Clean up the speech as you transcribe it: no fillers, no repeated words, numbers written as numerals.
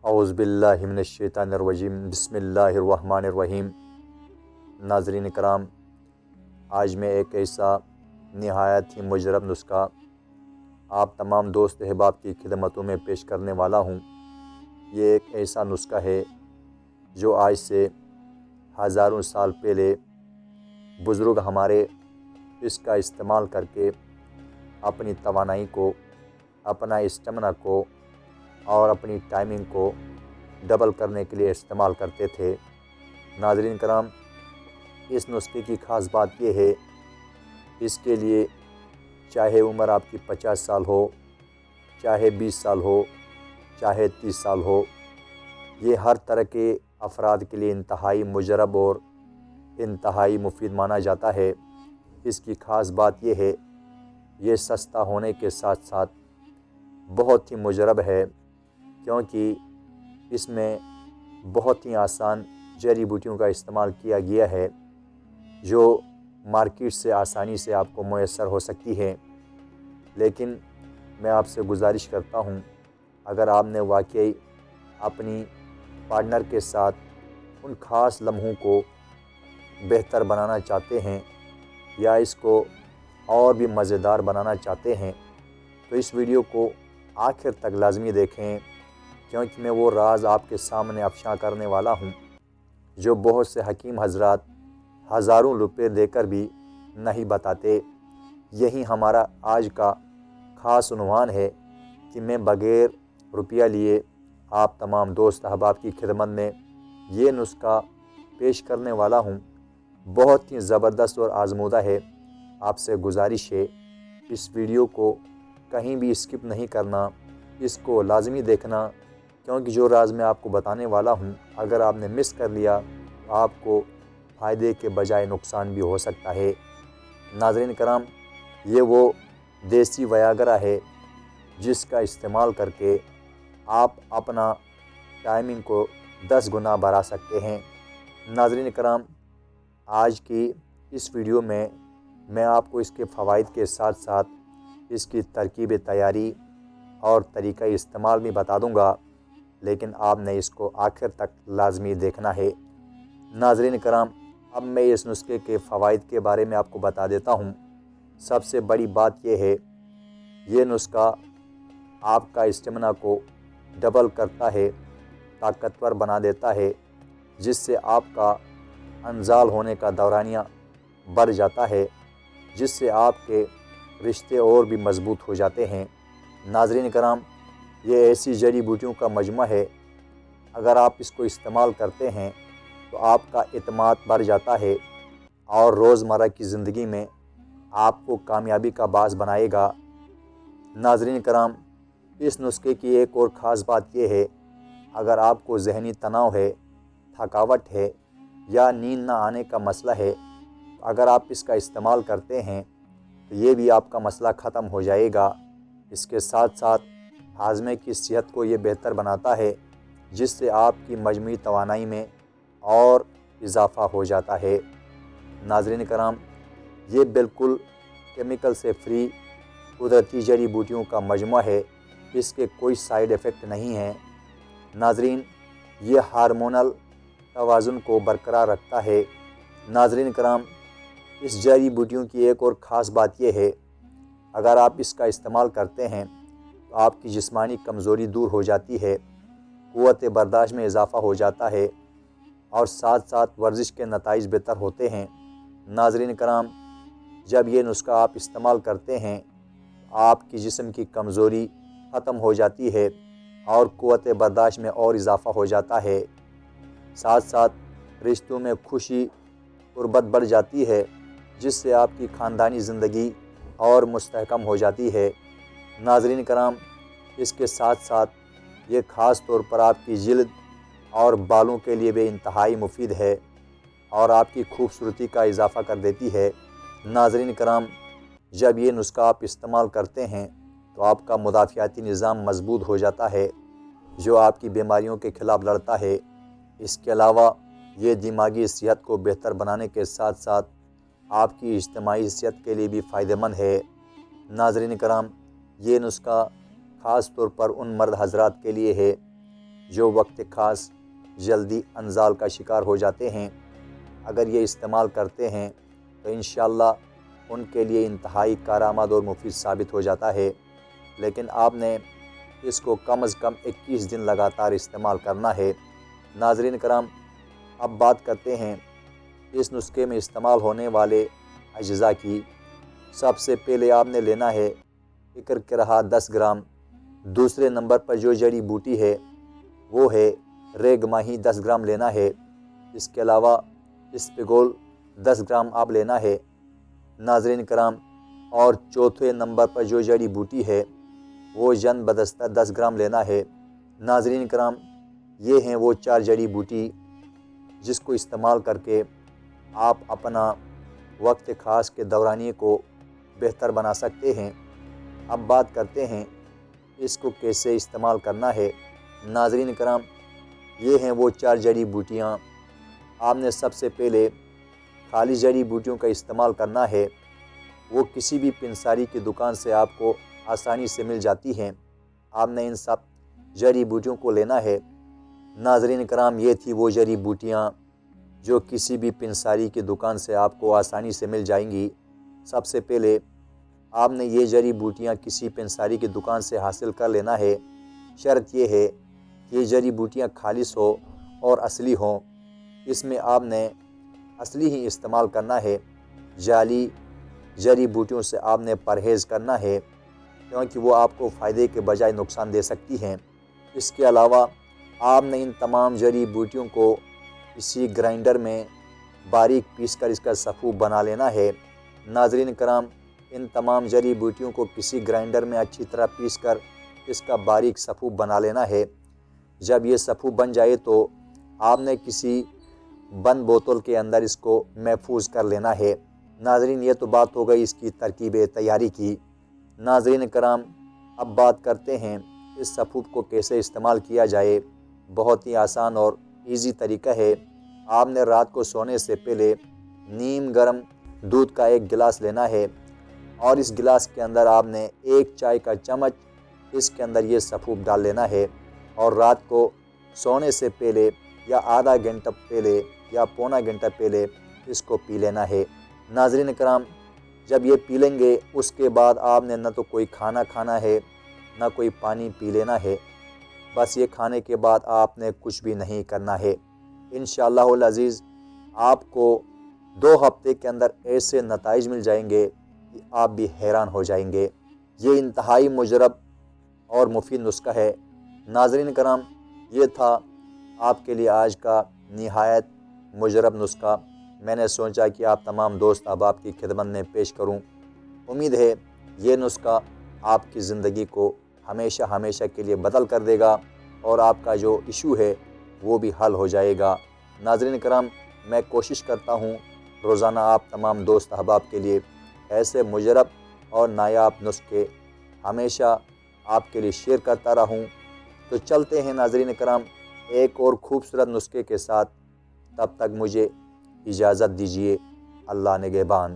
اعوذ باللہ من الشیطان الرجیم بسم اللہ الرحمن الرحیم۔ ناظرین کرام، آج میں ایک ایسا نہایت ہی مجرب نسخہ آپ تمام دوست احباب کی خدمتوں میں پیش کرنے والا ہوں۔ یہ ایک ایسا نسخہ ہے جو آج سے ہزاروں سال پہلے بزرگ ہمارے اس کا استعمال کر کے اپنی توانائی کو، اپنا اسٹیمنا کو اور اپنی ٹائمنگ کو ڈبل کرنے کے لیے استعمال کرتے تھے۔ ناظرین کرام، اس نسخے کی خاص بات یہ ہے، اس کے لیے چاہے عمر آپ کی 50 سال ہو، چاہے 20 سال ہو، چاہے 30 سال ہو، یہ ہر طرح کے افراد کے لیے انتہائی مجرب اور انتہائی مفید مانا جاتا ہے۔ اس کی خاص بات یہ ہے، یہ سستا ہونے کے ساتھ ساتھ بہت ہی مجرب ہے، کیونکہ اس میں بہت ہی آسان جڑی بوٹیوں کا استعمال کیا گیا ہے جو مارکیٹ سے آسانی سے آپ کو میسر ہو سکتی ہے۔ لیکن میں آپ سے گزارش کرتا ہوں، اگر آپ نے واقعی اپنی پارٹنر کے ساتھ ان خاص لمحوں کو بہتر بنانا چاہتے ہیں یا اس کو اور بھی مزیدار بنانا چاہتے ہیں تو اس ویڈیو کو آخر تک لازمی دیکھیں، کیونکہ میں وہ راز آپ کے سامنے افشاں کرنے والا ہوں جو بہت سے حکیم حضرات ہزاروں روپے دے کر بھی نہیں بتاتے۔ یہی ہمارا آج کا خاص عنوان ہے کہ میں بغیر روپیہ لیے آپ تمام دوست احباب کی خدمت میں یہ نسخہ پیش کرنے والا ہوں۔ بہت ہی زبردست اور آزمودہ ہے۔ آپ سے گزارش ہے، اس ویڈیو کو کہیں بھی اسکپ نہیں کرنا، اس کو لازمی دیکھنا، کیونکہ جو راز میں آپ کو بتانے والا ہوں اگر آپ نے مس کر لیا تو آپ کو فائدے کے بجائے نقصان بھی ہو سکتا ہے۔ ناظرین کرام، یہ وہ دیسی ویاگرا ہے جس کا استعمال کر کے آپ اپنا ٹائمنگ کو 10 گنا بڑھا سکتے ہیں۔ ناظرین کرام، آج کی اس ویڈیو میں آپ کو اس کے فوائد کے ساتھ ساتھ اس کی ترکیب تیاری اور طریقہ استعمال بھی بتا دوں گا، لیکن آپ نے اس کو آخر تک لازمی دیکھنا ہے۔ ناظرین کرام، اب میں اس نسخے کے فوائد کے بارے میں آپ کو بتا دیتا ہوں۔ سب سے بڑی بات یہ ہے، یہ نسخہ آپ کا اسٹیمنا کو ڈبل کرتا ہے، طاقتور بنا دیتا ہے، جس سے آپ کا انزال ہونے کا دورانیہ بڑھ جاتا ہے، جس سے آپ کے رشتے اور بھی مضبوط ہو جاتے ہیں۔ ناظرین کرام، یہ ایسی جڑی بوٹیوں کا مجموعہ ہے، اگر آپ اس کو استعمال کرتے ہیں تو آپ کا اعتماد بڑھ جاتا ہے اور روزمرہ کی زندگی میں آپ کو کامیابی کا باعث بنائے گا۔ ناظرین کرام، اس نسخے کی ایک اور خاص بات یہ ہے، اگر آپ کو ذہنی تناؤ ہے، تھکاوٹ ہے یا نیند نہ آنے کا مسئلہ ہے، تو اگر آپ اس کا استعمال کرتے ہیں تو یہ بھی آپ کا مسئلہ ختم ہو جائے گا۔ اس کے ساتھ ساتھ ہاضمے کی صحت کو یہ بہتر بناتا ہے، جس سے آپ کی مجموعی توانائی میں اور اضافہ ہو جاتا ہے۔ ناظرین کرام، یہ بالکل کیمیکل سے فری قدرتی جڑی بوٹیوں کا مجموعہ ہے، اس کے کوئی سائیڈ ایفیکٹ نہیں ہیں۔ ناظرین، یہ ہارمونل توازن کو برقرار رکھتا ہے۔ ناظرین کرام، اس جڑی بوٹیوں کی ایک اور خاص بات یہ ہے، اگر آپ اس کا استعمال کرتے ہیں تو آپ کی جسمانی کمزوری دور ہو جاتی ہے، قوت برداشت میں اضافہ ہو جاتا ہے اور ساتھ ساتھ ورزش کے نتائج بہتر ہوتے ہیں۔ ناظرین کرام، جب یہ نسخہ آپ استعمال کرتے ہیں تو آپ کی جسم کی کمزوری ختم ہو جاتی ہے اور قوت برداشت میں اور اضافہ ہو جاتا ہے۔ ساتھ ساتھ رشتوں میں خوشی قربت بڑھ جاتی ہے، جس سے آپ کی خاندانی زندگی اور مستحکم ہو جاتی ہے۔ ناظرین کرام، اس کے ساتھ ساتھ یہ خاص طور پر آپ کی جلد اور بالوں کے لیے بھی انتہائی مفید ہے اور آپ کی خوبصورتی کا اضافہ کر دیتی ہے۔ ناظرین کرام، جب یہ نسخہ آپ استعمال کرتے ہیں تو آپ کا مدافعاتی نظام مضبوط ہو جاتا ہے، جو آپ کی بیماریوں کے خلاف لڑتا ہے۔ اس کے علاوہ یہ دماغی صحت کو بہتر بنانے کے ساتھ ساتھ آپ کی اجتماعی صحت کے لیے بھی فائدہ مند ہے۔ ناظرین کرام، یہ نسخہ خاص طور پر ان مرد حضرات کے لیے ہے جو وقت خاص جلدی انزال کا شکار ہو جاتے ہیں، اگر یہ استعمال کرتے ہیں تو انشاءاللہ ان کے لیے انتہائی کارآمد اور مفید ثابت ہو جاتا ہے۔ لیکن آپ نے اس کو کم از کم 21 دن لگاتار استعمال کرنا ہے۔ ناظرین کرام، اب بات کرتے ہیں اس نسخے میں استعمال ہونے والے اجزاء کی۔ سب سے پہلے آپ نے لینا ہے فکر کرہا 10 گرام، دوسرے نمبر پر جو جڑی بوٹی ہے وہ ہے ریگ ماہی 10 گرام لینا ہے۔ اس کے علاوہ اسپغول 10 گرام آپ لینا ہے ناظرین کرام، اور چوتھے نمبر پر جو جڑی بوٹی ہے وہ جن بدستہ 10 گرام لینا ہے ناظرین کرام۔ یہ ہیں وہ 4 جڑی بوٹی جس کو استعمال کر کے آپ اپنا وقت خاص کے دورانیے کو بہتر بنا سکتے ہیں۔ اب بات کرتے ہیں اس کو کیسے استعمال کرنا ہے ناظرین کرام۔ یہ ہیں وہ 4 جڑی بوٹیاں۔ آپ نے سب سے پہلے خالص جڑی بوٹیوں کا استعمال کرنا ہے، وہ کسی بھی پنساری کی دکان سے آپ کو آسانی سے مل جاتی ہیں۔ آپ نے ان سب جڑی بوٹیوں کو لینا ہے ناظرین کرام۔ یہ تھی وہ جڑی بوٹیاں جو کسی بھی پنساری کی دکان سے آپ کو آسانی سے مل جائیں گی۔ سب سے پہلے آپ نے یہ جڑی بوٹیاں کسی پنساری کی دکان سے حاصل کر لینا ہے۔ شرط یہ ہے کہ یہ جڑی بوٹیاں خالص ہو اور اصلی ہوں۔ اس میں آپ نے اصلی ہی استعمال کرنا ہے، جعلی جڑی بوٹیوں سے آپ نے پرہیز کرنا ہے، کیونکہ وہ آپ کو فائدے کے بجائے نقصان دے سکتی ہیں۔ اس کے علاوہ آپ نے ان تمام جڑی بوٹیوں کو کسی گرائنڈر میں باریک پیس کر اس کا سفوف بنا لینا ہے ناظرین کرام۔ ان تمام جڑی بوٹیوں کو کسی گرائنڈر میں اچھی طرح پیس کر اس کا باریک سفوف بنا لینا ہے۔ جب یہ سفوف بن جائے تو آپ نے کسی بند بوتل کے اندر اس کو محفوظ کر لینا ہے ناظرین۔ یہ تو بات ہو گئی اس کی ترکیب تیاری کی۔ ناظرین کرام، اب بات کرتے ہیں اس سفوف کو کیسے استعمال کیا جائے۔ بہت ہی آسان اور ایزی طریقہ ہے۔ آپ نے رات کو سونے سے پہلے نیم گرم دودھ کا 1 گلاس لینا ہے، اور اس گلاس کے اندر آپ نے 1 چائے کا چمچ اس کے اندر یہ سفوف ڈال لینا ہے، اور رات کو سونے سے پہلے یا آدھا گھنٹہ پہلے یا پونا گھنٹہ پہلے اس کو پی لینا ہے ناظرین کرام۔ جب یہ پی لیں گے اس کے بعد آپ نے نہ تو کوئی کھانا کھانا ہے نہ کوئی پانی پی لینا ہے، بس یہ کھانے کے بعد آپ نے کچھ بھی نہیں کرنا ہے۔ انشاءاللہ العزیز آپ کو 2 ہفتے کے اندر ایسے نتائج مل جائیں گے کہ آپ بھی حیران ہو جائیں گے۔ یہ انتہائی مجرب اور مفید نسخہ ہے ناظرین کرام۔ یہ تھا آپ کے لیے آج کا نہایت مجرب نسخہ۔ میں نے سوچا کہ آپ تمام دوست احباب کی خدمت میں پیش کروں۔ امید ہے یہ نسخہ آپ کی زندگی کو ہمیشہ ہمیشہ کے لیے بدل کر دے گا، اور آپ کا جو ایشو ہے وہ بھی حل ہو جائے گا ناظرین کرام۔ میں کوشش کرتا ہوں روزانہ آپ تمام دوست احباب کے لیے ایسے مجرب اور نایاب نسخے ہمیشہ آپ کے لیے شیئر کرتا رہوں۔ تو چلتے ہیں ناظرین کرام ایک اور خوبصورت نسخے کے ساتھ، تب تک مجھے اجازت دیجیے۔ اللہ نگہبان۔